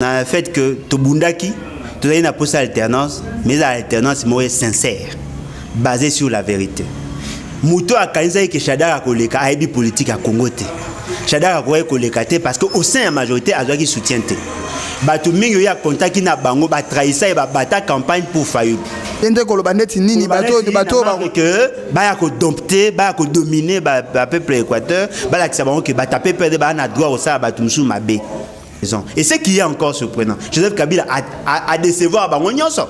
Le fait que Tobundaki, tu as une alternance, mais l'alternance est sincère, basée sur la vérité. Mouto a kanisa que Chadar a koleka a politique à Congo. Chadar a koleka parce qu'au sein de la majorité, a qui soutient. Batu mingi ya contact qui na bango ba trahissa et ba bata campagne pour Fayou. Ende ko lobaneti nini bato que ba ya ko dompter, ba ya ko dominer ba peuple équateur, ba la kisabango que ba taper perdre ba na droit au ça ba tumsu mabe. Et ce qui est encore surprenant, Joseph Kabila a décevoir bango nyonso.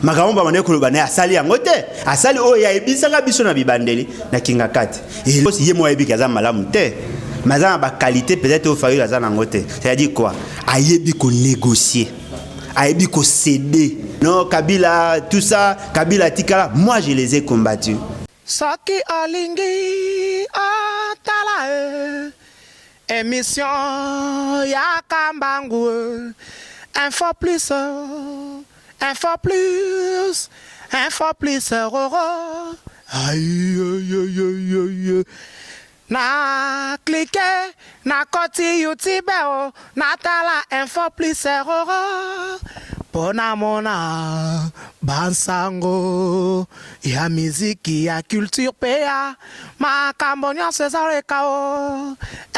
Makambo ba mané ko lobane asali yango te. Asali o ya ebisanga biso na bibandeli na kinga kati. Et aussi ye mo yebi kaza malamu te. Mazana ba qualité peut-être au Fayou la zana ngote. C'est-à-dire quoi? Ayebi ko négocier. Ayebi ko céder. Non, Kabila, tout ça, Kabila Tikala, moi je les ai combattus. Saki alingi atala émission ya kambangu info plus aïe na cliquer na koti YouTube na tala info plus pona mona bansango ya miziki ya culture pea makambo nyonso ezale kao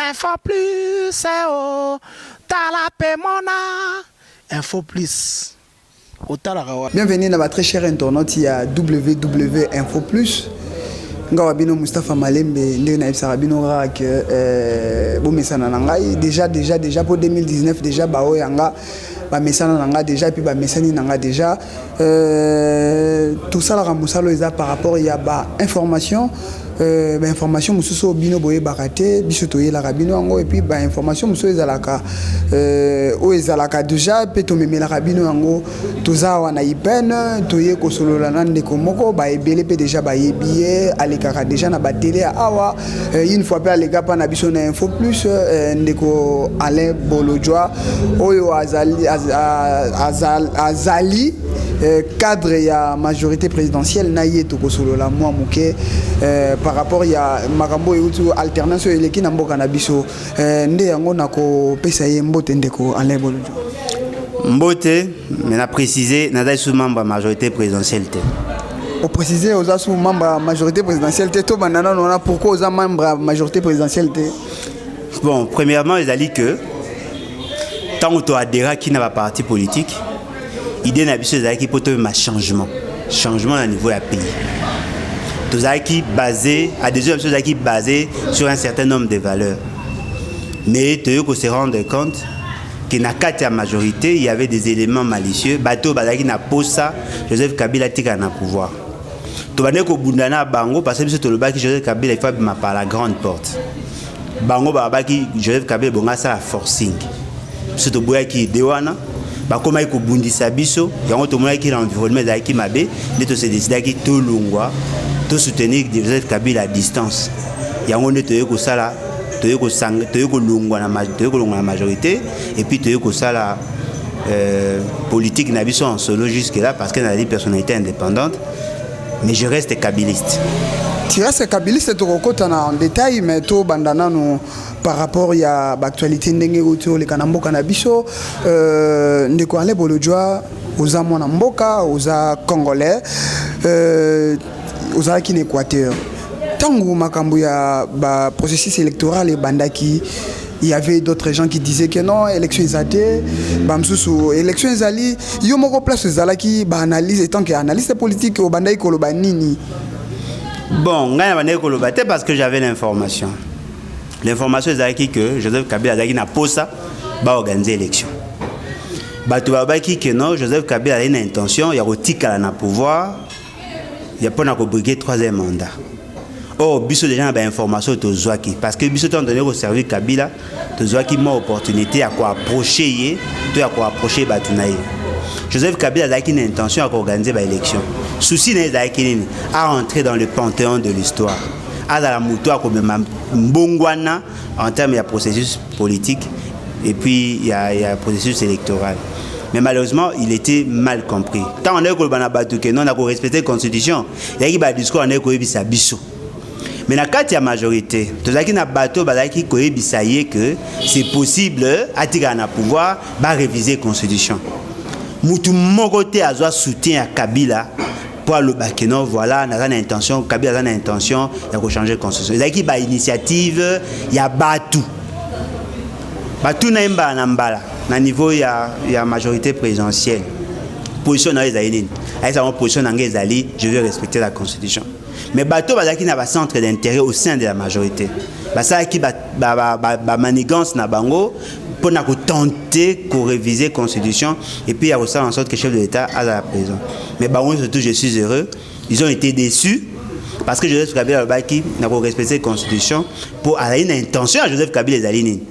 info plus tala pe mona info plus. Bienvenue à votre très cher internaute, il y a WW Info Plus. Ngawabino Mustafa Malembe ndena ibsarabino rak bomesana nangai déjà pour 2019 déjà bao yanga ba mesana nanga déjà et puis ba mesani nanga déjà tout ça la ramusalo eza par rapport il y a ba information information mususu bino boye bakate biso toye la rabino ngo et puis ba information mususu ezalaka o ezalaka déjà pe to memela rabino ngo toza wana ipene toye ko solola na ndeko moko ba ebele pe déjà ba yebiye alekaka déjà na ba télé awa une fois pe aleka pa na biso na info plus ndeko Alain Bolojwa oyo azali cadre ya majorité présidentielle na yeto ko solola moi muke par rapport ya makambo yutu alternance eleki na mboka na biso nde yango nako pesa ye mbote ndeko Alain Bolojwa mbote mais na préciser na sous membre majorité présidentielle te au préciser aux sous membre majorité présidentielle te to banana non pourquoi aux membre majorité présidentielle te bon premièrement ils a dit que tant que tu adhères qui n'a pas parti politique idée na biso ezaki poto ma changement au niveau de la pays. Tout ça qui basé à des choses qui basé sur un certain nombre de valeurs. Mais tu faut se rendre compte que dans la majorité il y avait des éléments malicieux. Bateau bazaki na posa Joseph Kabila tika na pouvoir. Tu vas ko bundana bango parce que tu le baki Joseph Kabila il faut par la grande porte. Bango babaki Joseph Kabila bonga ça forcing. Surtout boya qui dewana ba koma ko bundisa biso yango to mona ki l'environnement za ki mabe de to se décider ki to longwa to soutenir Joseph Kabila à distance yango ne to yeko sala to yeko sang to yeko longwa na majorité et puis to yeko sala politique na biso en solo jusque là parce qu'elle a des personnalités indépendantes mais je reste kabiliste. Tu restes kabiliste to kokotana en détail mais to bandana no par rapport à l'actualité ndenge autour les kanamboka na biso ndeko Alain Bolojwa oza mwana mboka oza congolais oza ki Équateur tangu makambo ya ba processus électoral et bandaki il y avait d'autres gens qui disaient que non élection ezate bamsusu élection ezali yo moko place ezalaki ba analyse étant que analyste politique au bandai koloba nini bon ngana bandai koloba te parce que j'avais l'information. L'information est que Joseph Kabila a na posa ba organiser l'élection. Bato babaki que non Joseph Kabila a une intention ya kotika na pouvoir ya pona ko briguer troisième mandat. Oh biso déjà ba information to zwaki parce que biso tant donné au service Kabila to zwaki mo opportunité à quoi approcher yé to à quoi approcher batunaye. Joseph Kabila a une intention à organiser ba élection. Souci n'est à entrer dans le panthéon de l'histoire. À la moutoire comme mbongwana en termes de processus politique et puis il y a processus électoral. Mais malheureusement, il était mal compris. Tant on est que non, on a respecté la constitution. Il y a un discours on est que biso. Mais na kati ya majorité, tozaki na bato bazaki koyebisa ye que c'est possible atika na pouvoir ba réviser constitution. Mutu moko te azwa soutien à Kabila pour le bakeno voilà na intention Kabila na intention ya ko changer constitution. Ezaki ba initiative ya batu. Batu na imba na mbala na niveau ya majorité présidentielle. Position na ezali nini? Aisa mon position na ngezali, je veux respecter la constitution. Mais bateau bazaki na ba centre d'intérêt au sein de la majorité. Basa ki ba manigance na bango pour na ko tenter ko réviser constitution et puis il y a aussi en sorte que chef de l'État à la prison. Mais bango surtout je suis heureux, ils ont été déçus parce que Joseph Kabila baki na ko respecter constitution pour aller une intention à Joseph Kabila les aligner.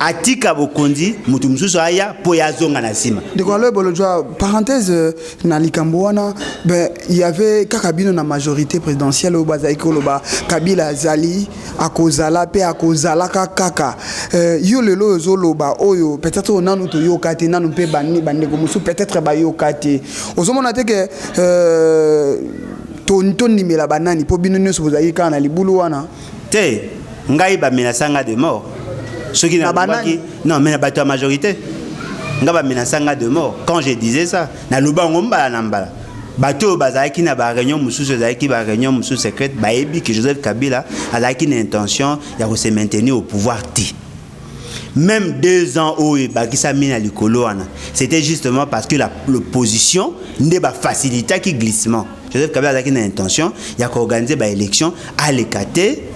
Atika bokondi mutu mususu aya po ya zonga na sima. De quoi le bolojwa parenthèse na likambo wana ben il y avait kakabino na majorité présidentielle au bazaiko loba Kabila zali akozala pe akozala kaka yo lelo zoloba oyo peut-être nanu to yo kate nanu pe bani bandeko musu peut-être ba yo kate ozomona te que ton nimela banani po bino nyoso bozali kana libulu wana te ngai ba menasanga de mort. Ceux qui n'ont pas non mais la majorité nga ba menasanga de mort quand je disais ça na lubango mbala na mbala bato bazaki na ba réunion mususu zaki ba réunion mususu secrète ba ebi que Joseph Kabila a une intention ya ko se maintenir au pouvoir ti même 2 ans où bakisa mina likolo wana c'était justement parce que l'opposition ne ba faciliter qui glissement Joseph Kabila a une intention ya ko organiser ba élection à l'écarter.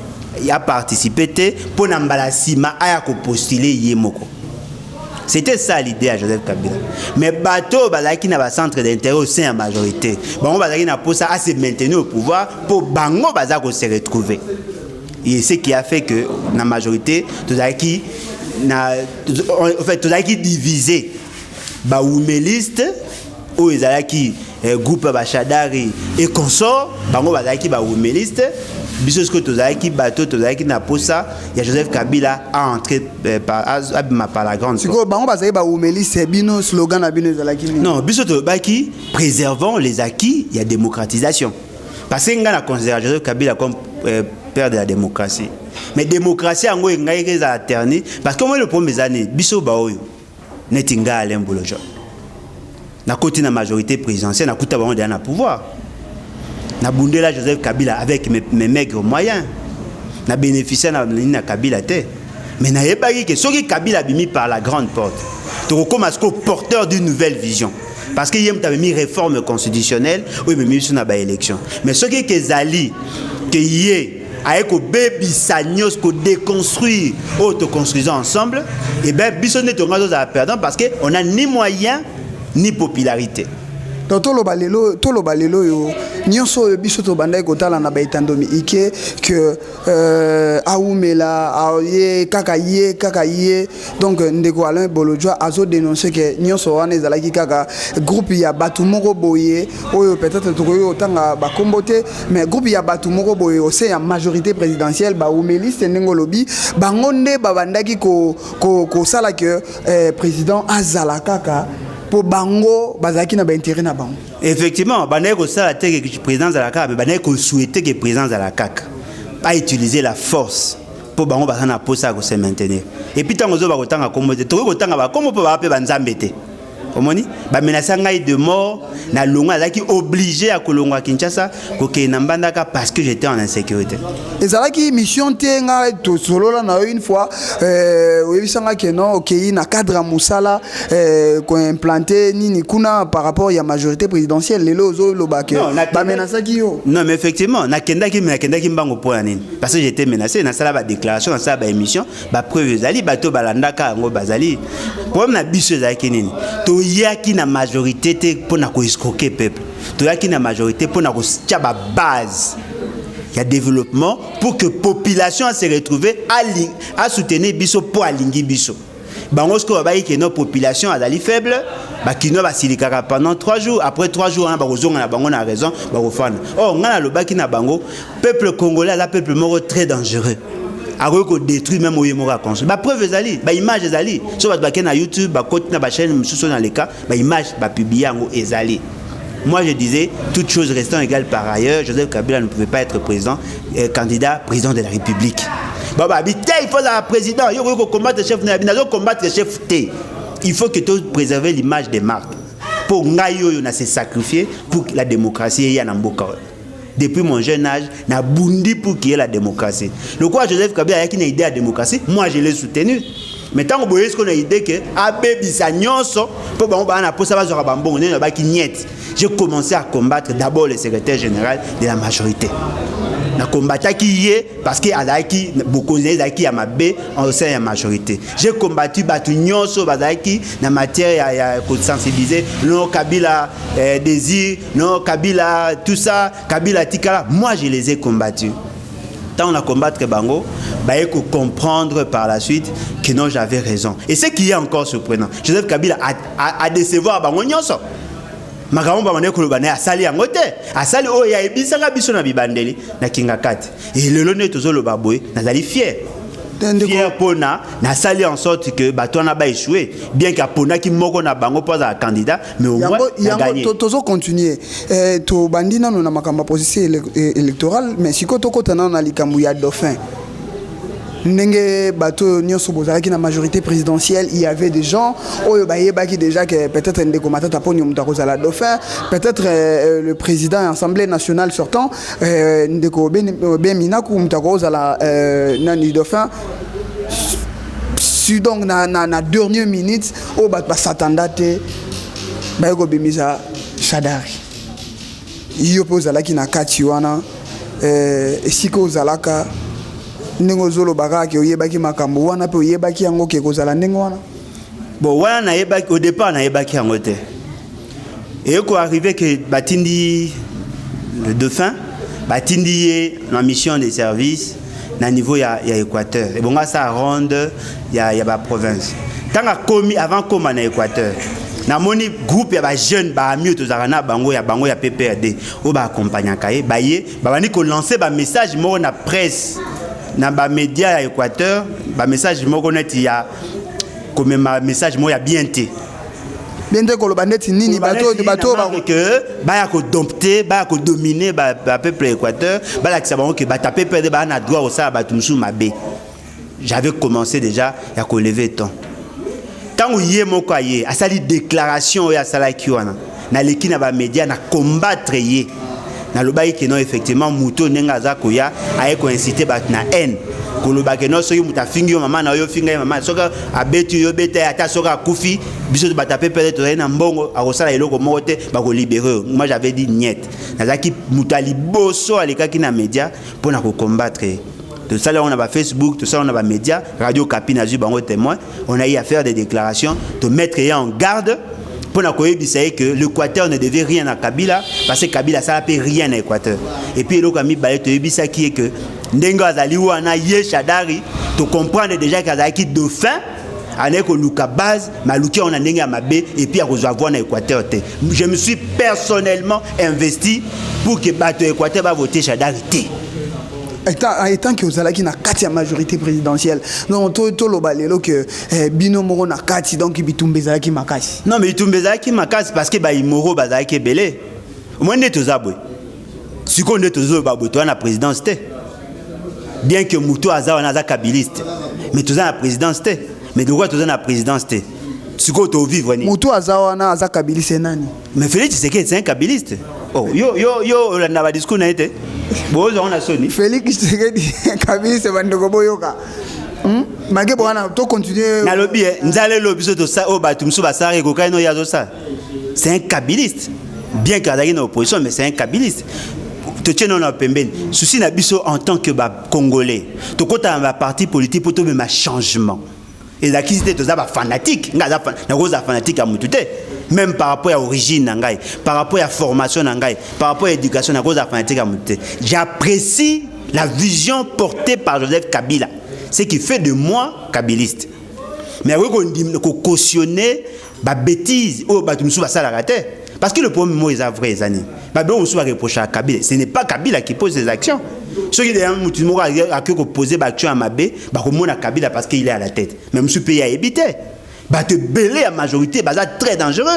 Il a participé pour n'ambala sima aya ko postuler yemoko. C'était ça l'idée à Joseph Kabila. Mais bateau bazaki na ba centre d'intérêt au sein de la majorité. Bango bazaki na pour ça à se maintenir au pouvoir pour bango bazako se retrouver. Et c'est ce qui a fait que la majorité tozaki na en fait tozaki divisé ba oumeliste ou ezalaki groupe Bachadari et consort bango bazaki ba oumeliste. Biso ce que tozaki bateau tozaki na posa ya Joseph Kabila a entré par la grande. Siko bango bazaki ba umeli c'est bino slogan na bino zalaki. Non, biso tobaki préservons les acquis, il y a démocratisation. Parce que ngana considère Joseph Kabila comme père de la démocratie. Mais démocratie en gros ngai ke za terni parce que moi le premier année biso ba oyo netinga Alain Bolojo. Na côté na majorité présidentielle na kuta bango na pouvoir. Na bundela Joseph Kabila avec mes maigres moyens. Na bénéficié na Kabila te. Mais na yebaki que soki Kabila bimi par la grande porte. To comme asko porteur d'une nouvelle vision. Parce que yem t'avait mis réforme constitutionnelle, oui mais mis na ba élection. Mais soki que zali que yé avec au baby sagnos ko déconstruire autoconstruisons ensemble et ben biso ne to ngazo za perdant parce que on a ni moyens ni popularité. Tolo balelo yo nyonso biso to bandai kotala na baitandomi ike que aumela aye kaka ye donc ndeko Alain Bolojwa azo dénoncer que nyonso wana ezalaki kaka groupe ya batu moko boye oyo peut-être tokoyo tanga ba kombote mais groupe ya batu moko boye au sein ya majorité présidentielle ba oumeliste ndengolobi bango nde babandaki ko sala que président azala kaka pour bango bazaki na ba intérêt na bango. Effectivement, banay ko ça que le président de la CAC, mais banay ko souhaiter que le président de la CAC pas utiliser la force pour bango bazana pour ça se maintenir. Et puis tant ozo ba kotanga kombote, to ko tanga ba komo po ba pe banzambete. Omoni ba menacer ngai de mort na longa zaki obligé à kolongwa Kinshasa ko ke na mbandaka parce que j'étais en insécurité. Et ça là qui mission tenga to solo là na une fois oui sanga que non OK na cadre musala ko implanté nini kuna par rapport à la majorité présidentielle lelo zo lobake ba menacer ki yo. Non mais effectivement na kendaki mbango po nini parce que j'étais menacé na sala ba déclaration na sala ba émission ba preuve zali bato balandaka ngo bazali problème na biso zaki nini to yaki na majorité te pour na ko escroquer peuple to yaki na majorité pour na ko tia ba base il y a développement pour que population se retrouve à soutenir biso pour alingi biso bango ce ko ba que notre population azali faible ba kino ba silikaka pendant 3 jours après 3 jours ba kozonga na bango na raison ba kofana oh ngana lo baki na bango peuple congolais la peuple moko très dangereux a ko détruire même oyo moko construire ba preuve ezali ba image ezali so ba na YouTube ba côté na ba chaîne mususu na leka ba image ba publier ngo ezali Moi, je disais, toutes choses restant égales par ailleurs, Joseph Kabila ne pouvait pas être candidat président de la République. Bah, il faut être président, il faut combattre le chef, il faut combattre le chef. Il faut que tu préserves l'image des marques. Pour Ngayo, on a se sacrifié pour la démocratie et Yanamboka. Depuis mon jeune âge, na bundi pour qu'il y ait la démocratie. Le quoi Joseph Kabila a une idée à la démocratie, moi je l'ai soutenu. Mais tant qu'on a l'idée que Abbé Bissagnoso, j'ai commencé à combattre d'abord le secrétaire général de la majorité. Na combattu qui est parce que Azaki beaucoup d'Azaki à ma B en sein de la majorité. J'ai combattu Batunyoso Bazaki dans matière à sensibiliser non Kabila désir, non Kabila tout ça, Kabila Tikala. Moi je les ai combattus. Tant on a combattu Bango, il faut comprendre par la suite que non j'avais raison. Et ce qui est encore surprenant, Joseph Kabila a décevoir Bango Nyonso. Makambo bamane kolobana asali yangote asali o ya ebisanga biso na bibandeli na kingakati et le lone tozolo baboy nazali fier pona na sali en sorte que batona ba échoué bien qu'apona ki moko na bango posa un candidat mais au moins il gagné tozo continuer to bandina na makamba position électorale mais siko to kotana na likambu ya dauphin. Nenge bateau nyonso bozalaki na majorité présidentielle, il y avait des gens qui déjà que peut-être ndeko matata poni mutakoza la dauphin, peut-être le président de l'Assemblée nationale sortant ndeko Bemina ku mutakoza la nani dauphin. Donc na dernière minute ba s'attendate ba ko bemisa Shadari. Iyo pozalaki na kati wana siko zalaka Nengo zolo baraki oyebaki makambo wana pe oyebaki yango ke kozala ndenge wana. Bon wana na yebaki au départ na yebaki yango te. Et ko arrivé que batindi le dauphin batindi na mission de service na niveau ya Équateur. Et bon ça ronde ya ba province. Tant a commis avant comme na Équateur. Na moni groupe ya ba jeune ba ami to zakana bango ya PPRD o ba accompagner kaye ba ye ba bani ko lancer ba message mo na presse. Dans les médias à Équateur, le message il y a comme un message il y a bien été. Bien que le bandit nini bateau que ba ko dompter, ba ko dominer ba peuple Équateur, ba la que que ba taper perdre ba na droit au ça ba tumsu mabe. J'avais commencé déjà à ko lever temps. Tant yé moko yé, a sali déclaration ya sala kiwana. Na leki na ba médias na combattre yé. Na loba ki non effectivement muto nenga za koya aye ko inciter bat na haine ko loba ke no so muta fingi yo mama na yo finga mama soka abetu yo bete ata soka kufi biso to batape peut-être na mbongo akosala eloko mote ba ko libérer. Moi j'avais dit niet nazaki mutali boso alekaki na média pour na ko combattre. Tout ça là on a ba Facebook, tout ça on a ba média, Radio Kapi na zu bango témoin, on a eu à faire des déclarations de mettre en garde pour que l'Équateur ne devait rien à Kabila parce que Kabila ça ne peut rien à l'Équateur. Et puis l'autre ami Bayeto qui est que Ndengo Azali ou Ana Ye Shadari, tu comprends déjà qu'Azaki dauphin, avec Luka base, Maluki on a Ndengo Amabe et puis à rejoindre l'Équateur. Je me suis personnellement investi pour que l'Équateur va voter Shadari. Étant que vous avez une majorité présidentielle, non, tout le balelo que bino moro na kati donc bitumbe zaki makasi. Non mais bitumbe zaki makasi parce que ba imoro bazaki belé. Au moins neto zabwe. Si qu'on neto zo babo toi na présidence té. Bien que Moutou Aza on a kabiliste. Mais tout ça na présidence té. Mais de quoi tout ça na présidence té. Si qu'on to vivre ni. Moutou Aza on a kabiliste nani. Mais Félix c'est un kabiliste. Oh yo na ba discours na été. Bon, on a sonné. Félix Kabila c'est bandoko boyoka. Mage bwana to continuer. Na lobby nzale lobby so ça o batumsu basare ko kaino yazo ça. C'est un kabiliste. Bien qu'il y ait une opposition mais c'est un kabiliste. To tiens na pembeni. Souci na biso en tant que congolais. To kota na parti politique pour to même changement. Et la qui c'était to za ba fanatique, ngaza na roza fanatique à mutute. Même par rapport à l'origine, par rapport à la formation, par rapport à l'éducation, j'apprécie la vision portée par Joseph Kabila, ce qui fait de moi kabiliste. Mais oui, qu'on cautionner la bêtise, parce que le premier mot est vrai, on se reprocher à Kabila. Ce n'est pas Kabila qui pose des actions. Ceux qui ont posé des actions à Mabé, à Kabila parce qu'il est à la tête. Même si le pays a évité. Te belé à majorité, c'est très dangereux.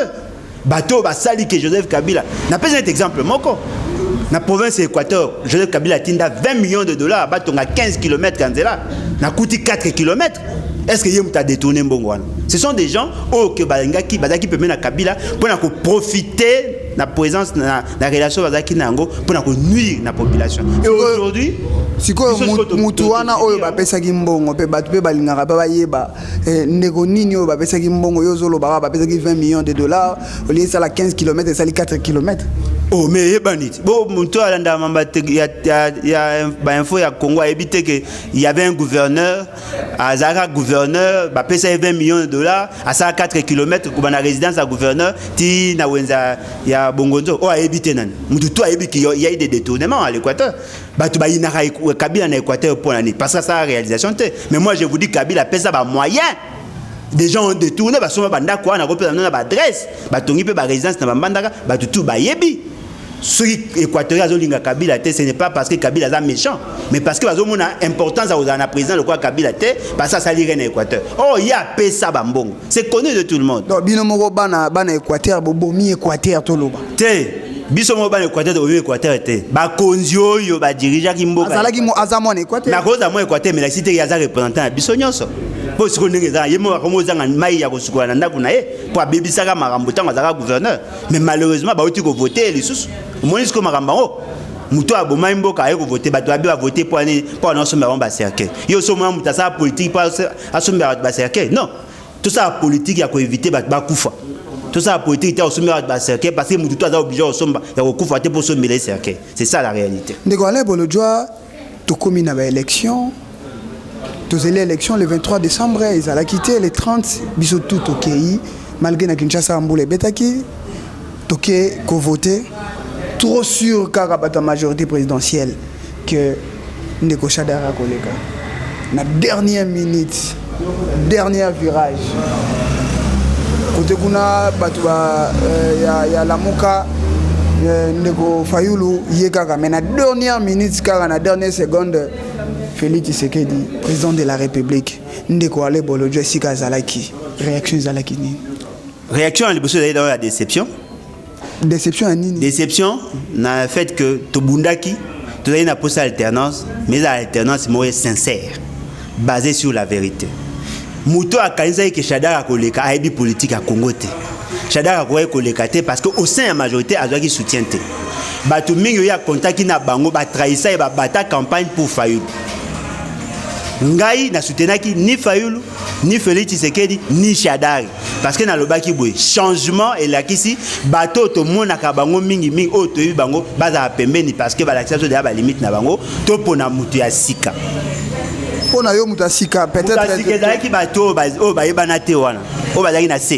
bateau basali que Joseph Kabila n'a pas un exemple moko na province Équateur Joseph Kabila tinda 20 millions de dollars batonga 15 km kanzela na coûté 4 km. Est-ce que yem t'a détourné mbongwana? Ce sont des gens que balengaki bazaki peut na Kabila pour profiter la présence na relation bazaki nango pour nuire na population. Et aujourd'hui siko mutu wana oyo bapesaki mbongo pe batu pe balingaka ba bayeba ndeko nini oyo bapesaki mbongo yo zolo ba bapesaki 20 millions de dollars au lieu ça la 15 km et ça les 4 km. Oh mais yebanit bon mutu alanda mamba ya ba info ya Congo a évité que il y avait un gouverneur azaka gouverneur bapesa 20 millions de dollars à ça 4 km pour na résidence à gouverneur ti na wenza ya Bongonzo a évité nan mutu to a évité qu'il y a eu des détournements à l'Équateur. Batu ba inaka Kabila na Équateur pour l'année parce que ça réalisation té mais moi je vous dis Kabila pesa ba moyen. Des gens ont détourné parce que banda quoi na repère na ba adresse ba tongi pe ba résidence na banda ba tout ba yebi. Ceux équatoriens azolinga Kabila té ce n'est pas parce que Kabila est méchant mais parce que bazomona importance à la président le quoi Kabila té parce que ça lirait na Équateur. Oh il y a pesa ba mbongo. C'est connu de tout le monde. Donc bino moko bana Équateur bomi Équateur to loba. Té biso mo bana Équateur to Équateur té. Ba konzio yo ba dirigeant ki mboka. Azalaki mo azamo na Équateur. Na cause mo Équateur mais la cité ya za représentant na biso nyonso. Po siko ndenge za yemo akomo za mai ya kosukula na ndako na ye po abebisaka makambo tango azaka gouverneur mais malheureusement ba oti ko voter lisusu. Moïse comme Rambango, Mouto a beau même boka ayo voter, bah tu as bien voter pour un sommet en bas cercle. Yo sommet muta ça politique pas à sommet en bas cercle. Non, tout ça politique il y a quoi éviter bah koufa. Tout ça politique était au sommet en bas cercle parce que Mouto a obligé au sommet il y a koufa pour sommet les cercle. C'est ça la réalité. Ndegolé bolojwa to komi na ba élection. Tous les élections le 23 décembre ils allaient quitter les 30 biso tout OK malgré na Kinshasa Mboule betaki toké ko voter. Trop sûr car la majorité présidentielle que Ndeko Chadara Koleka na dernière minute dernier virage côté kuna batwa ya Lamuka Ndeko Fayulu yekaka mais na dernière minute car na dernière seconde Félix Tshisekedi président de la République Ndeko ale bolo Jessica Zalaki réaction Zalaki ni réaction à l'époque dans la déception. Déception à Nini. Déception dans le fait que Tobundaki, tu as une approche alternance, mais l'alternance est sincère, basée sur la vérité. Mouto a kaisa que Chadara Koleka a été politique à Congo. Chadara Koleka parce qu'au sein de la majorité, il y a qui soutient. Batu mingi ya contact na bango ba trahissa et ba bata campagne pour Fayulu. Ngai na soutenaki ni Fayulu, ni Félix Tshisekedi, ni Chadari. Parce que dans le baki boy changement et là ici bateau to mona ka bango mingi o to bango baza pembeni parce que ba l'acceptation de ba limite na bango to pona mutu ya sika. Pona yo mutu ya sika peut-être que dans qui bateau ba yebana te wana. O ba na se.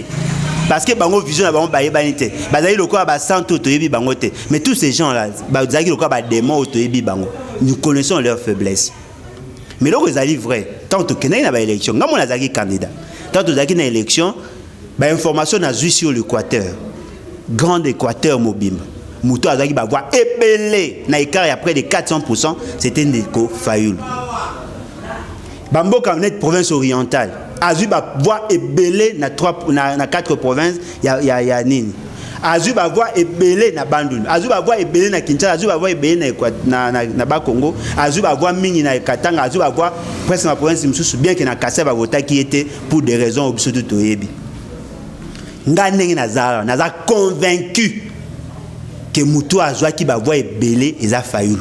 Parce que bango vision na bango ba yebani te. Ba zali lokwa ba santo to yebi bango te. Mais tous ces gens là ba zali lokwa ba démon to yebi bango. Nous connaissons leurs faiblesses. Mais là, c'est vrai. Tant que nous avons une élection, nous avons un candidat. Tant que nous avons une élection, l'information n'a vu sur l'Équateur. Grand Équateur mobile. Mouto a dit avoir épelé. Na écart il y a près de 400%. C'était Ndeko Fayulu. Bambo comme net province orientale. A vu avoir épelé na 4 provinces. Il y a Nini. Azu va voir ebelé na Bandundu, Azu va voir ebelé na Kinshasa, Azu va voir ebelé na Bas-Congo, Azu va voir mingi na Katanga, Azu va voir presque ma province msusu bien que na Kassai va voter qui était pour des raisons obscures to yebi. Ngane nazara, naza convaincu que Moutou Azwa qui va voir ebelé eza Fayulu.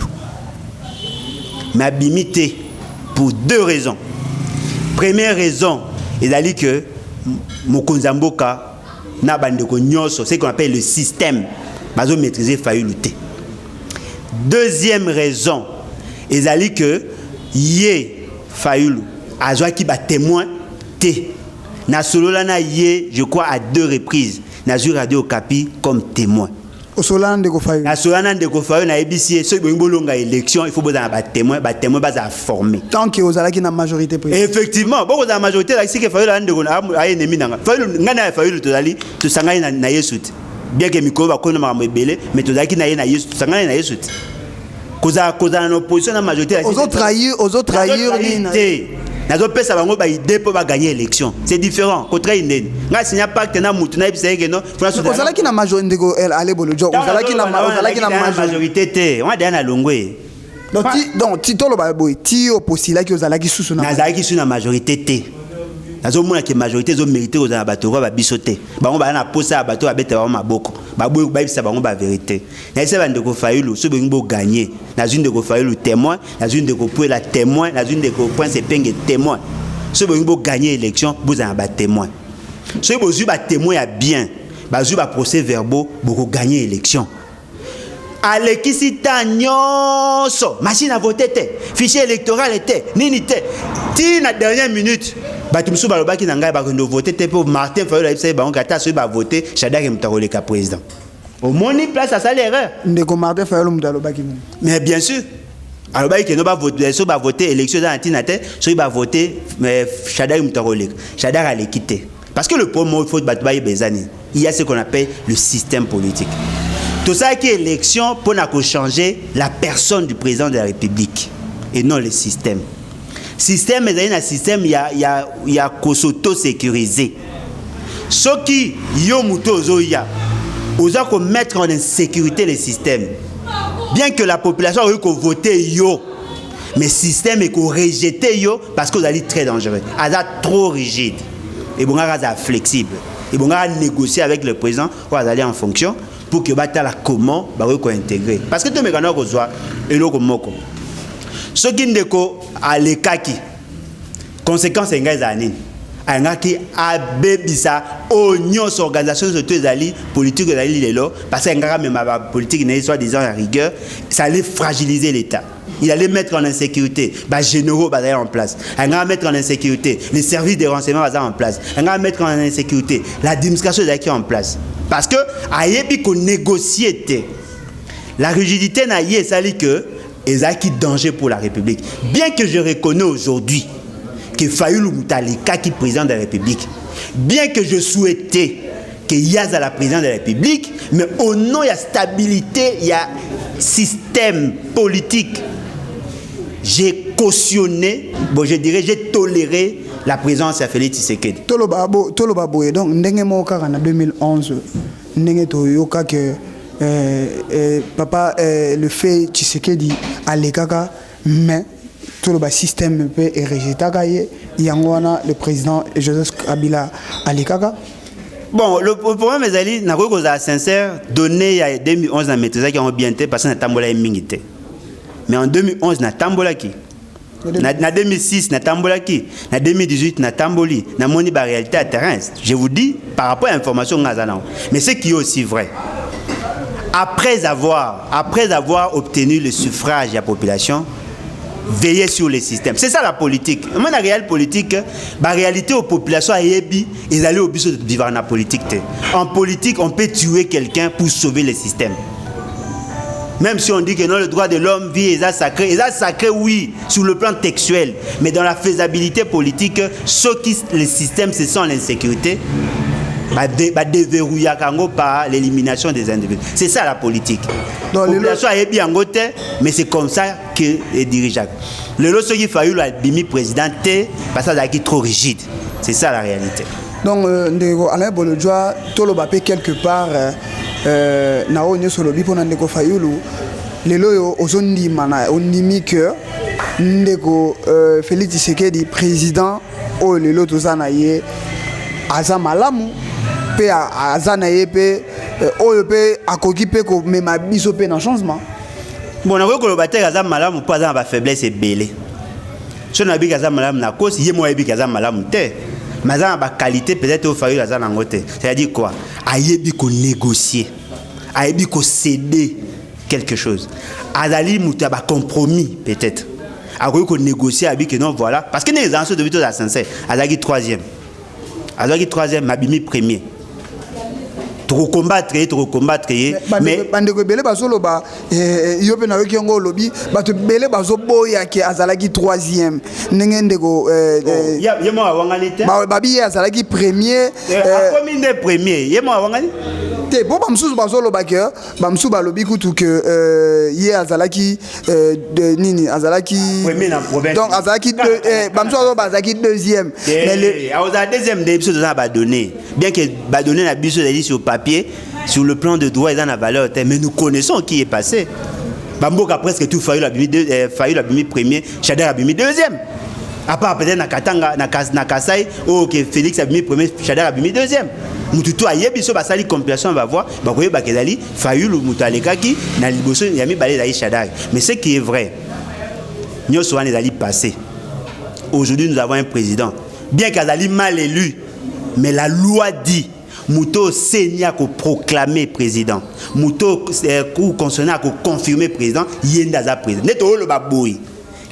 Mais bimité pour deux raisons. Première raison, il a dit que Mokonzamboka na bandeko nyoso, c'est qu'on appelle le système bazo maîtriser Fayulu te. Deuxième raison, ils a dit que yé Fayulu azwa ki ba témoin te. Na solo la na yé, je crois à 2 reprises, na zu radio Okapi comme témoin. Au Solane de Fayulu. Na Solane de Fayulu na EBC, ceux qui ont longa élection, il faut besoin ba témoin basa former. Tant que aux alaki na majorité présidentielle. Effectivement, beaucoup de la majorité là c'est que Fayulu ande ko a ennemi nanga. Fayulu ngana Fayulu to dali to sangai na Yesu. Bien que miko ba kono ma ebele, mais to dali na Yesu, sangai na Yesu. Koza na opposition na majorité là. Aux autres trahir ni. nazo pesa bango ba idée pour gagner l'élection. C'est différent. Contraire inen. Nga signa pacte na mutu na bisé que non. Ozala ki na majorité ko aller bolo jo. Ozala ki na majorité te. On a na longwe. Donc ti tolo ba boy ti opposila ki ozala ki susu na. Nazala ki susu na majorité te. Nazo mona ke majorité zo mériter ozala bato ba bisoté. Bango ba na posa bato ba beta ba maboko. Ba boy ba bisa bango ba vérité. Na ese bande ko Fayulu so bengo gagner. Na zune de ko Fayulu témoin, na zune de ko Pouela témoin, na zune de ko Prince Penge témoin. So bengo gagner élection, vous en ba témoin. So bozu ba témoin ya bien. Ba zu ba procès verbaux boko gagner élection. Alekisi ta nyonso machine à voter te fichier électoral était nini te ti na dernière minute batumsu balobaki na ngai ba ko voter te pour Martin Fayulu ça ba on kata so ba voter Shadrack Mutakoleka président au moni place à salaire ndeko Martin Fayulu mutalobaki mais bien sûr alobaki que no ba voter so ba voter élection dans tina te so ba voter Shadrack Mutakoleka Shadrack alekite parce que le premier faut battre bezani il y a ce qu'on appelle le système politique. Tout ça qui est élection pour changer la personne du président de la République et non le système. Système, il y a un système, il y a s'auto-sécuriser. Ce qui y a mettre en insécurité le système. Bien que la population ait voté yo, mais le système est rejeté yo parce que vous allez très dangereux. Elle est trop rigide et bon, elle est flexible. Et bon, elle négocier avec le président ou elle aller en fonction. Pour que batala comment ba ko intégrer parce que to me kana ko zwa eloko moko so kindeko alekaki conséquence ngai za nini angaki abebisa onyo organisation de tous ali politique ezali lelo parce que ngaka même ba politique n'est soit disant à rigueur ça allait fragiliser l'état. Il allait mettre en insécurité, bah généraux bah en place. On va mettre en insécurité, les services de renseignement bah en place. On va mettre en insécurité, l'administration est en place. Parce que ayebi qu'on négociait, la rigidité n'a yé ça dit que ils a qui danger pour la République. Bien que je reconnais aujourd'hui que Fayulu Mutaleka qui président de la République, bien que je souhaitais qu'il y a la présidence de la République, mais au nom il y a stabilité, il y a système politique. J'ai cautionné, bon je dirais, j'ai toléré la présence de Félix Tshisekedi. Tolobabo, donc ndenge moka en 2011, ndenge toyoka que papa le fait Tshisekedi alekaka, mais toloba système peut est rejeté kaye, yangwana le président Joseph Kabila alekaka. Bon, le problème est ali na ko za sincère donné en 2011 na maîtrise qui ont bien été parce que na tambola mingité. Mais en 2011 na tambola ki. Na 2006 na tambola ki. Na 2018 na tamboli. Na moni ba réalité à terrain. Je vous dis par rapport à l'information ngazana. Mais ce qui est aussi vrai. Après avoir obtenu le suffrage de la population, veiller sur les systèmes. C'est ça la politique. Moi, la réelle politique, la réalité aux populations, ils allaient au but de vivre dans la politique. En politique, on peut tuer quelqu'un pour sauver le système. Même si on dit que non, le droit de l'homme vit, ils sont sacrés, oui, sur le plan textuel. Mais dans la faisabilité politique, ceux qui, le système, ce sont l'insécurité, déverrouiller par l'élimination des individus. C'est ça la politique. La population est bien côté, mais c'est comme ça que est dirigeable. Le lot qui failli le bimi président parce que ça est trop rigide. C'est ça la réalité. Donc Alain Bolodjoa tolobapé quelque part na onyo solobi pona ndeko Fayulu lelo yo ozondi mana ondimi que ndeko Félix Tshisekedi président o lelo tozana ye azamalamu pe azana ye pe o pe akoki pe ko mema biso pe na changement. Bon na ko kolobater azamalamu pas za ba faiblesse ebele. So na bi azamalamu na cause ye mo yebi azamalamu te. Mais ça a qualité peut-être au Fayulu à Zanangote. C'est-à-dire quoi? Ayebi ko négocier, ayebi ko céder quelque chose. Azali muta ba compromis peut-être. Akoki ko négocier abi que non voilà parce que les anciens de Vito la sincère. Azali troisième, mabimi premier. combattre, mais bandeko belé bazolo ba yo pe na yoki ngo lobby bato belé bazo boya ke azalaki 3e ndeko yemo awanganite babi azalaki premier comme ne premier yemo awangani te bo bamsusu bazolo ba ke bamsu ba lobby kutu que ye azalaki nini azalaki premier na province donc azalaki bamsu bazalaki 2e mais le deuxième des biso za ba donner bien que ba donner na biso dit sur papier, sur le plan de droit, ils ont la valeur, mais nous connaissons qui est passé. Bamboka a presque tout failli la bimi premier, Chader a bimi deuxième. À part peut-être na Katanga, na Kasai, que Félix a bimi premier, Chader a bimi deuxième. Mututu a yebiso basali compilation va voir, bakoye bakezali failli le mutalekaki na liboso yami balé dai Chader. Mais ce qui est vrai, nous sommes allés passer. Aujourd'hui, nous avons un président, bien qu'Azali mal élu, mais la loi dit Mouto Seigneur ko proclamer président. Mouto ou consonant ko confirmer président, yendaza président. Neto le baboui.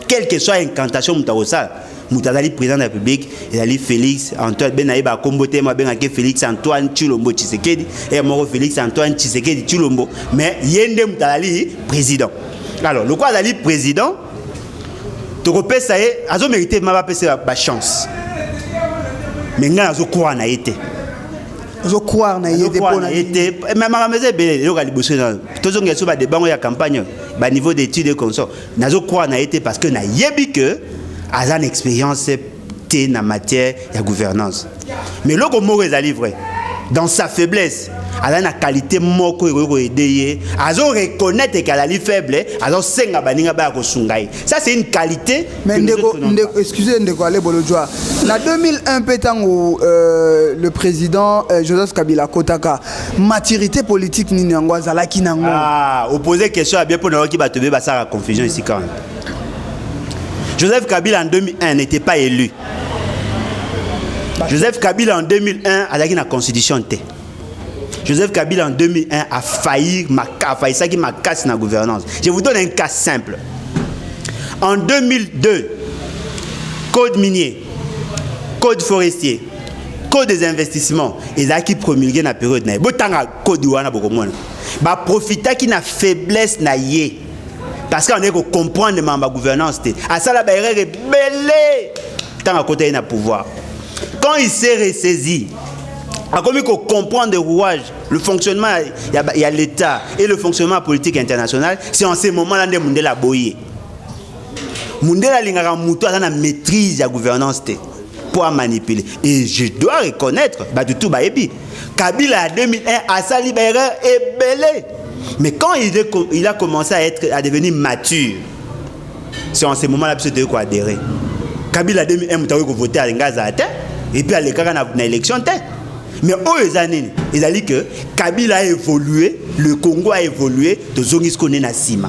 Quelle que soit incantation Moutaosa, Moutazali président de la République, et ali Félix Antoine Benaïba Kombote moi benake Félix Antoine Tshilombo Tshisekedi et moro Félix Antoine Tshisekedi Tshilombo, mais yende Moutazali président. Alors, le quoi azali président, to repère ça est, azo mérité ma pese ba chance. Mais nga azo croire na été. Je crois na yete pona été mais marameze belé yo kaliboso na tozo ngeso ba débat ya campagne ba niveau d'études et consort nazo croire na été parce que na yebi que azan expérience té na matière ya gouvernance mais loko mo ezali vrai dans sa faiblesse azan na qualité moko eko aider azo reconnaître qu'elle est faible azo senga baninga ba ko sungai ça c'est une qualité mais excusez ndeko ale bolojwa na 2001 petango le président Joseph Kabila Kotaka maturité politique ni ngwa zalaki nango opposer question à bien pour na ki ba tebe ba ça la confusion ici quand même. Joseph Kabila en 2001 n'était pas élu. Joseph Kabila en 2001 a la constitution té. Joseph Kabila en 2001 a failli ça qui m'a cassé la gouvernance. Je vous donne un cas simple. En 2002, code minier, code forestier, code des investissements, et là qui promulgué dans la période na. Botanga code wana bokomona. Ba profita qui na faiblesse na yé. Parce qu'on est qu'on comprendre ma gouvernance té. À ça la barrière est belé. Tant à côté na pouvoir. Quand il s'est ressaisi, a comme il faut comprendre le rouage, le fonctionnement, il y a l'État et le fonctionnement politique international, c'est en ce moment-là que Mundela boyé. Mundela lingara muto a la maîtrise de la gouvernance pour manipuler. Et je dois reconnaître, bah du tout bah ebi, Kabila en 2001 a sa libéré et belé. Mais quand il a commencé à devenir mature, c'est en ce moment-là que je dois adhérer. Kabila en 2001 il a voté à l'Engaza et puis à l'élection. Mais aux années, il a dit que Kabila a évolué, le Congo a évolué, de Zongis connaît na Sima.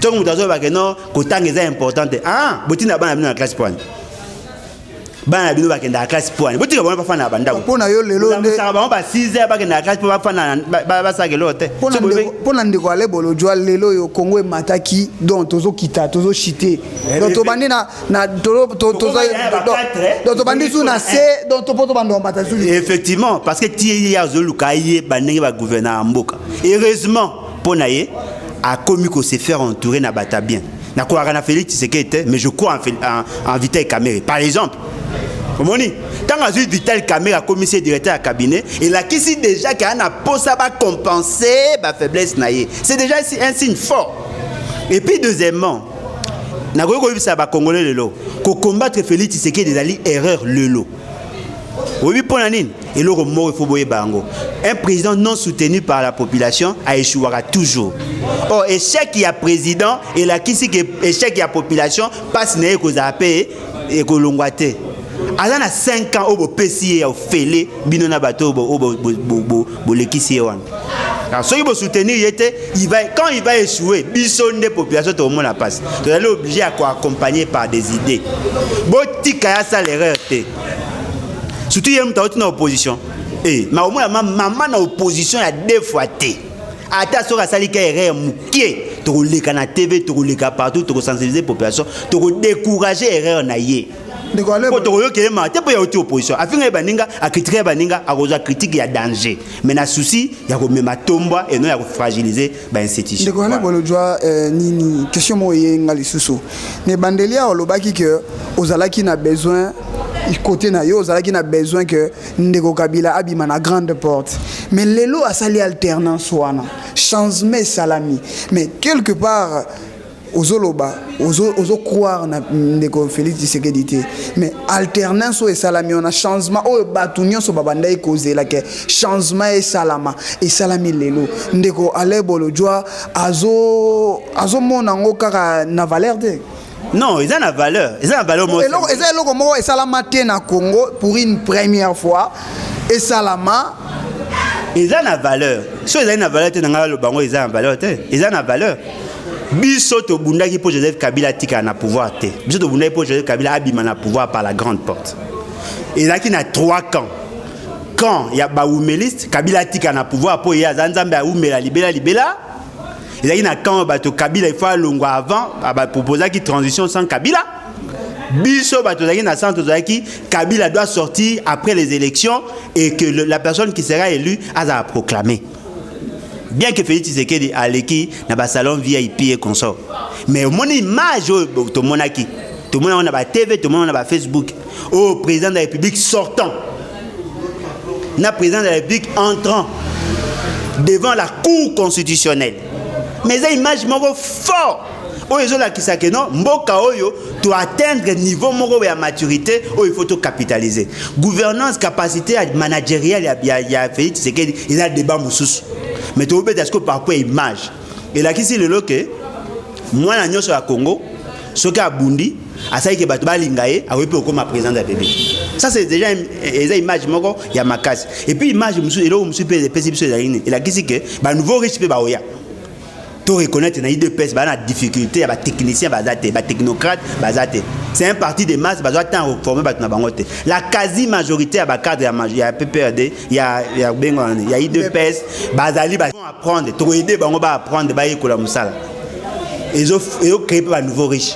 Donc nous avons dit que non, Kotang est important. Ah, Botina ban dans la classe point. Ban abino ba kenda classe point. Botika ba fa na banda. Pona yo lelo nde. Ça ba 6 heures ba kenda classe point ba fa na ba sa gelo te. Pona ndeko ale bolo jwa lelo yo Congo e mataki donc tozo kita, tozo chité. Donc to bandi na donc to bandi sou na C donc to poto bando mataki. Effectivement, parce que ti ya zoluka ye banenge ba gouvernement mboka. Heureusement pona ye a commis qu'on se faire entourer na bata bien. Na ko na Félix Tshisekedi mais je crois en Vital Kamerhe par exemple. Moni, tant que Vital Kamerhe a commissaire directeur à cabinet, il a qu'ici déjà qu'il y a un poste à compenser la faiblesse naïe. C'est déjà un signe fort. Et puis deuxièmement, n'a pas eu ça congolais le lot. Pour combattre Félix Tshisekedi des alliés erreur le lot. Oui, pour l'année, et le mort il faut boyer bango. Un président non soutenu par la population a échouera toujours. Or échec qui a président et la qu'ici échec qui a population passe n'est qu'aux appels et qu'aux longuatés. Alors, on a 5 ans au PCA au Félé, Binona Bato, au Lekisi. Alors, ceux qui vont soutenir, quand il va échouer, bison des populations, tout le monde la passe. Tu es obligé à accompagner par des idées. Botika, ça l'erreur. Surtout, il y a une opposition. Et maman, en opposition, il y a 2 fois. Ata soka salika erreur mukie to leka na TV, to leka partout, to sensibiliser population, to décourager erreur na yé. De quoi Pour te que ma te pas y opposition. A finir baninga, a critiquer baninga, a cause critique y a danger. Mais na souci, y a comme ma tomba et non y a fragiliser ba institution. De quoi le joie ni question moyen ngali susu. Mais bandelia olobaki que ozalaki na besoin côté na yo ozalaki na besoin que Ndeko Kabila abima na grande porte. Mais lelo a sali alternance wana. Changement salami. Mais quelque part ozoloba ozo croire na Ndeko Félix Tshisekedi mais alternance et salami on a changement o batunyo so babanda e causer la que changement et salami lelo Ndeko Alebo joie azo monango kaka na valeur de non ils ont la valeur moi et ça loko moko et salama te na Congo pour une première fois et salama ils ont la valeur so ils ont la valeur te na lo bango ils ont la valeur te ils ont la valeur. Biso to bundaki pour Joseph Kabila tika na pouvoir te. Biso to bundaki pour Joseph Kabila abima na pouvoir par la grande porte. Et là qui n'a 3 camps. Quand il y a baoumeliste, Kabila tika na pouvoir pour y a Zanzambe a oumela libela. Et là qui n'a quand bato Kabila il faut longo avant ba proposer qui transition sans Kabila. Biso bato zaki na centre zaki Kabila doit sortir après les élections et que la personne qui sera élue a proclamé. Bien que Félix Tshisekedi aleki na ba salon VIP et consort. Mais mon image to monaki. Tout le monde on a ba TV, tout le monde on a ba Facebook. Oh président de la République sortant. Na président de la République entrant devant la cour constitutionnelle. Mais ça image moko fort. Oh ils ont la kisake non mboka oyo to atteindre niveau moko ya maturité oh il faut to capitaliser. Gouvernance capacité managériale ya Félix Tshisekedi il a débat mususu. Mais tu peux dire que par rapport à l'image. Et là, qui c'est le loque, moi, la nuit sur le Congo, ce qui a Bundi, à ça, il y a des balingaye, à repérer comme président de la République. Ça, c'est déjà une image, il y a ma casse. Et puis, l'image, il y a une spécificité. Et là, qui c'est que, nouveau riche, il y a tout reconnaître qu'il y a des difficultés, il y a des techniciens, des technocrates. C'est un parti de masse, il y a la quasi-majorité, il y a cadre, il y a PPRD, il y a IDPS, ils vont apprendre, ils vont apprendre, ils ont créé un nouveau riche.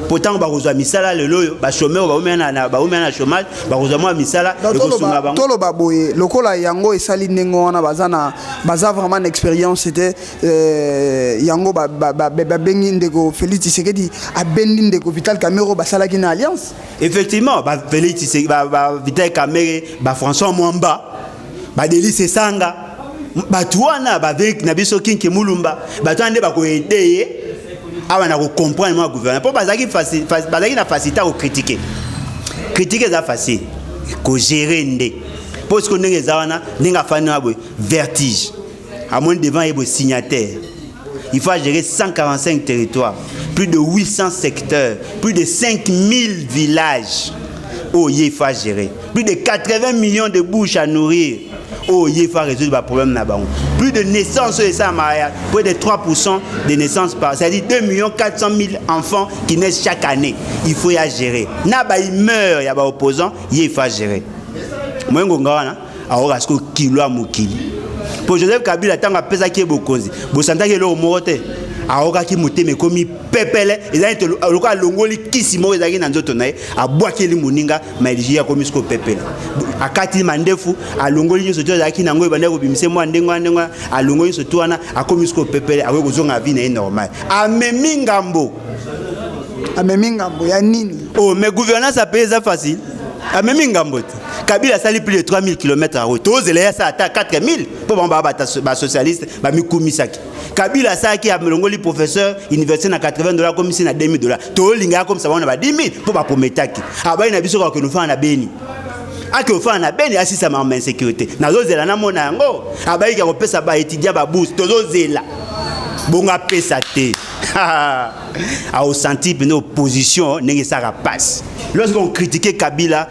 Pourtant, on va rejoindre Misala, le chômeur, on va rejoindre chômage, on va rejoindre Misala. Tolo baboye, le kola yango et sali nengo na bazana, baza vraiment une expérience c'était yango bengi Ndeko Félix Tshisekedi a bengi Ndeko Vital Kamerhe basala qui na alliance. Effectivement, Félix Tshisekedi, Vital Kamerhe, François Mwamba, Délice Sanga, Tuana, avec Nabiso Kinki Mulumba, Tuande bako aider. Ah, on a comprendre moi gouvernement. Pour bazaki facile, bazaki na facilité à critiquer. Critiquer c'est facile. Ko gérer ndé. Parce que ndé zawana, ndinga fana boy vertige. À moins devant et signataire. Il faut gérer 145 territoires, plus de 800 secteurs, plus de 5000 villages. Oh, il faut gérer. Plus de 80 millions de bouches à nourrir. Oh, il faut résoudre le problème là-bas. Plus de naissances et ça, plus de 3% de naissances par. C'est-à-dire 2 400 000 enfants qui naissent chaque année. Il faut y gérer. Naba il meurt, il y a des opposants, il faut gérer. Moi, je suis un kilo à Moukili. Pour Joseph Kabila, tant que pesa qui est beaucoup, vous sentez que l'eau morte. Aoka ki muteme komi pepele ezali loka longoli kisimo ezali na nzoto nae abwakeli muninga maelijia komi sko pepele akati mandefu alongoli nyoso to ezali na ngoy bandeko bimise mwa ndengwa alongoli nyoso to wana akomi sko pepele awe kozonga vie na normal amemi ngambo ya nini oh mais gouvernance a payé facile amemi ngambo Kabila sali plus de 3000 km à route. Tous les ça à 4000 pour ba socialiste ba mikumisaki. Kabila ça qui a melongoli professeur université na $80 comme si na $2000. To linga comme ça on a 10000 pour ba prometaki. Aba ina biso ko no fa na beni. Ake ofa na beni asisa ma insécurité. Na zo zela na mona yango. Aba ika ko pesa ba étudiant ba bourse to zo zela. Bonga pesa te. A au senti une opposition n'enge ça passe. Lorsqu'on critiquait Kabila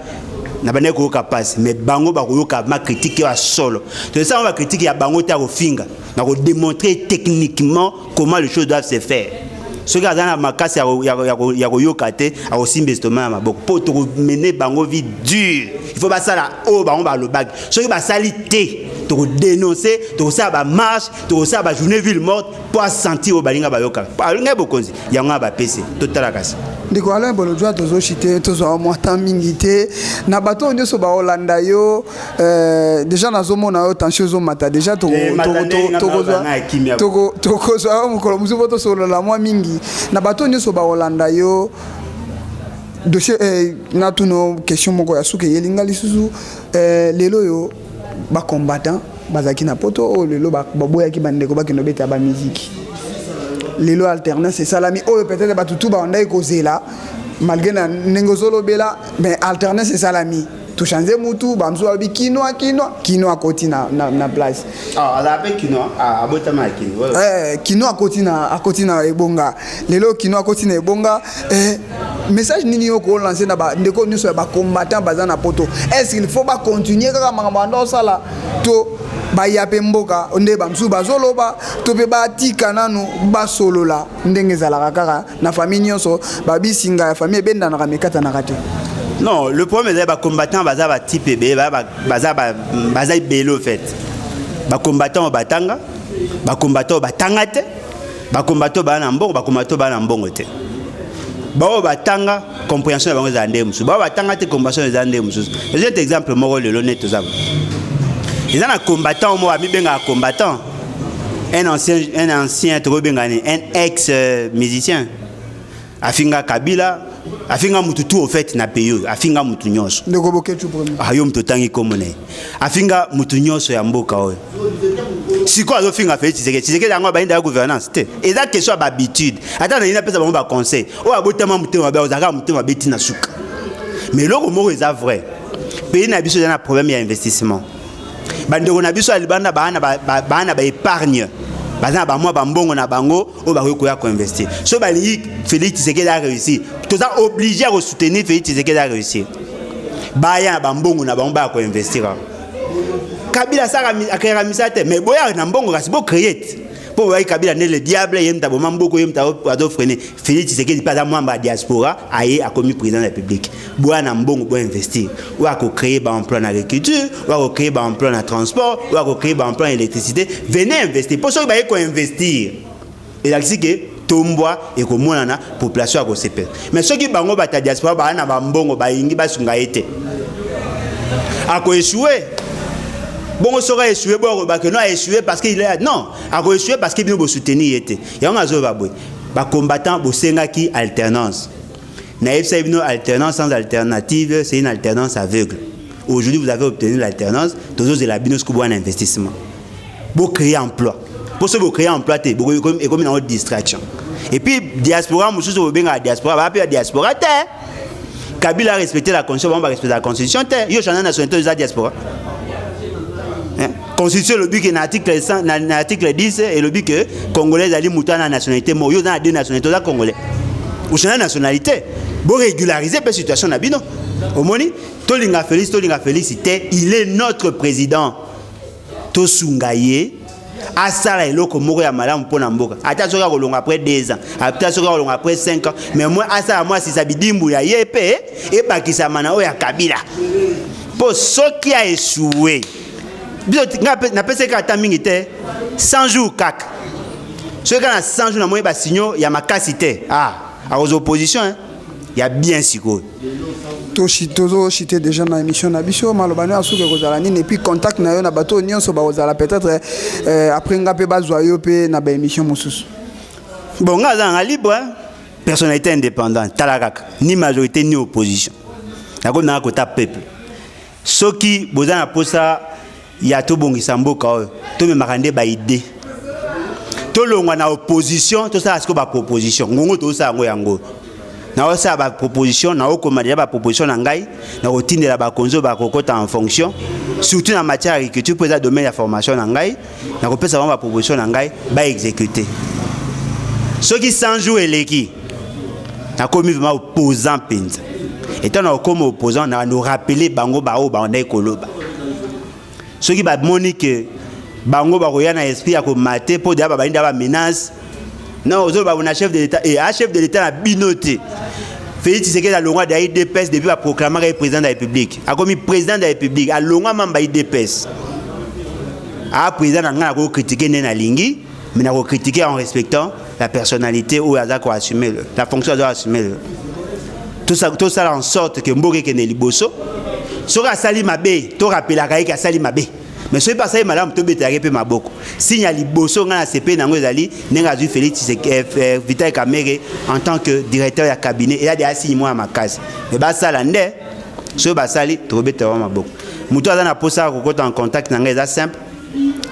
na bane ko capable mais bango ba ko ma critique à solo c'est ça on va critiquer à bango ta finga na ko démontrer techniquement comment les choses doivent se faire ce gars dans ma casse ya ko yokate a aussi investement na maboko pour to mener bango vie dur il faut ça là oh bah on va le bac ce qui va salité to dénoncer to ça ba marche to ça ba journée ville morte pour sentir au balinga ba yoka balinga bokonzi yanga ba PC total kasi ndiko ala bolo jwa tozo chité tozo mwata mingité na bato nyoso ba Holanda yo déjà na zomo na yo tension zo mata déjà to zo mukolo muzo to solo la mwa mingi na bato nyoso ba Holanda yo dossier na tuno question moko ya suke yelinga lisusu lelo yo ba combattant bazaki na poto o lelo ba boya ki bandeko ba kino beta ba musique lelo alternance c'est salami o peut-être ba tutu ba ondai kozela malgré na nengozolo bela mais alternance c'est salami to changer mutu ba mzo abi kino a koti na place ala avec kino abota ma kino kino a koti na ebonga lelo kino a koti na ebonga message nini yo ko lancer na ba ndeko nyuso ba combattant bazana poto est-ce qu'il faut ba continuer kaka mangamba sala to ba yape mboka onde ba msu bazoloba to pe ba tika nanu ba solola ndenge zala kaka na famille nyonso ba bisinga ya famille benda na kamekata na kate. Non, le problème c'est que les combattants sont type B, ils bélo fait. Les combattants sont batanga, les combattants sont batangate, les combattants sont nambongo, les combattants sont nambongote. Les batanga compréhension de les andés musu, les batangate compréhension des andés musu. J'ai un exemple moi le honnête tout ça. Ils ont un combattant moi ami benga combattant, un ancien trobengani, un ex musicien. Afinga Kabila afinga mutu tout au fait na pays afinga mutu nyonso ndeko boketu premier ayo mutu tangi komone afinga mutu nyonso ya mboka oyo siko azo finga fait Tshisekedi yango ba inda gouvernance te eza question ba habitude ata na ina pesa ba conseil o abotama mutu ba ozaka mutu ba beti na suka mais loko moko eza vrai pays na biso na problème ya investissement bandeko na biso alibanda ba épargne bazana ba moi bambongo na bango o ba ko ya ko investir so ba li Félix Tshisekedi a réussi tout ça obligé à soutenir Félix Tshisekedi a réussi ba ya bambongo na bango ba ko investir Kabila saka akera misate mais boya na mbongo kasi bo create pour voir Kabila ne le diable yemta bo mamboko yemta ado freiner Félix Tshisekedi pas membre de diaspora aye a commis président de la République boya na mbongo bo investir ou a ko créer ba emploi na agriculture ou a ko créer ba emploi na transport ou a ko créer ba emploi en électricité venez investir pour ça ba ko investir et là c'est que tomboa et ko mona na population a ko sepe mais ceux qui bango ba ta diaspora ba na ba mbongo ba yingi ba sunga ete a ko échouer. Bon, on sera échoué, bon, que non, échoué parce qu'il est. Non, à échoué parce qu'il vient soutenir. Et on a besoin de combattant, qui alternance. Naïf, c'est une alternance sans alternative, c'est une alternance aveugle. Aujourd'hui, vous avez obtenu l'alternance, tous les labinos qui ont un investissement. Pour créer emploi. Pour ce que vous créez emploi, c'est comme une autre distraction. Et puis, diaspora, vous avez bien la diaspora, vous avez la diaspora, Kabila a respecté la constitution, on va respecter la constitution, il y a une nationalité de la diaspora. Constitution le but que l'article 10 et le but que Congolais ali mutana la nationalité mo yo dans deux nationalités la Congolais ou changer la nationalité pour régulariser la situation na bino omoni tolinga Félix il est notre président to sungaye asala eloko moko ya malamu pona mboka ata soka kolonga après 2 ans ata soka kolonga après 5 ans mais moi asala moi si sabidimbu ya yepe e bakisa mana o ya Kabila pour ceux qui a échoué na pese ka tamingi te 100 jours kak ceux qui a 100 jours na moye ba signo ya makasi te à aux oppositions il y a bien siko tozo chité déjà na émission na biso malobano asuke kozala nini et puis contact na yo na bato nyonso ba kozala peut-être après ngape bazwa yo pe na ba émission mosusu bon ngaza nga libre personnalité indépendante talakaka ni majorité ni opposition nako na ko ta peuple soki bozana posa ya to bongisa mboka oyo to me makande ba idée to longwa na opposition to ça ce que ba proposition ngongo to ça ngo yango na osa ba proposition na okomanda ba proposition na ngai na otindela ba konzo ba kokota en fonction surtout na matière agriculture pour ça domaine ya formation na ngai na kopesa ba proposition na ngai ba exécuter ceux qui 100 jours eleki na komi vraiment opposant penza étant na comme opposant na nous rappeler bango ba o ba on koloba ceux qui va monique bango ba koya na esprit ya ko mater pour dia ba inda ba menace non aux autres ba chef de l'état et à chef de l'état na binoté Félix Tshisekedi a longwa d'ailleurs DPS depuis la proclamation du président de la République. A comme président de la République a longwa mamba DPS. A président n'a pas critiqué Nena Lingi, mais n'a pas critiqué en respectant la personnalité ou la assumer la fonction doit assumer. Tout ça en sorte que Mboke Kene Liboso sera sali mabe, to rappela ka sali mabe. Mais ce pas ça madame to betare pe maboko. Signe Liboso ngana CP nango ezali nenga zu Félix Tshisekedi Vital Kamerhe en tant que directeur de cabinet et a des signes moi à ma case. Mais ba sala ndé ce ba sali to betare maboko. Muto azana posa ko en contact nanga eza simple.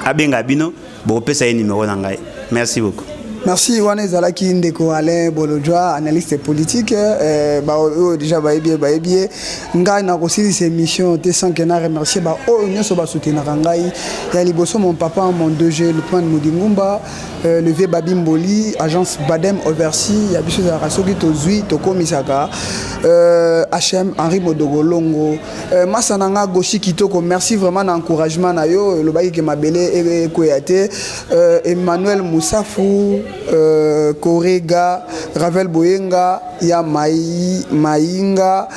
Abenga bino bo pesa numéro nangai. Merci beaucoup. Merci Wane Zalaki Ndeko Alain Bolodjoa, analyste politique. Déjà baébie. Ngai na kosili ces missions te sans que na remercier ba o nyoso ba soutenir ngai. Ya liboso mon papa mon 2G le plan de Moudingumba, le V Babimboli, agence Badem Oversi, ya biso za rasoki tozui toko misaka. HM Henri Modogolongo, Masananga Goshi Kitoko, merci vraiment d'encouragement na yo, le baï que mabele e koyate, Emmanuel Moussafou, Korega, Ravel Boyenga, ya Maïnga,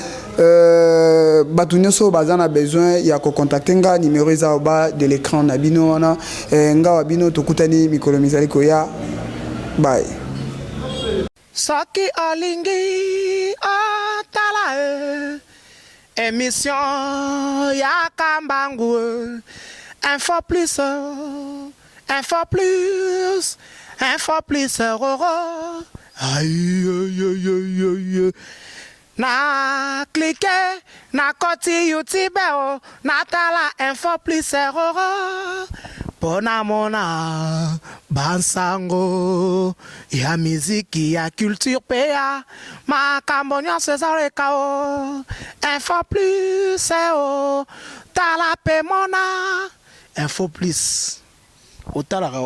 Batunyoso bazana besoin ya ko contacter nga numéro za au bas de l'écran na bino wana, nga wabino tokutani mikolo mizali koya. Bye. Soki olingi otala émission ya Kambangu info plus roro aïe na cliquer na koti YouTube na tala info plus roro pona mona bansango ya miziki ya culture pea makambo nyonso ezaleka o info plus o tala pe mona info plus otalaka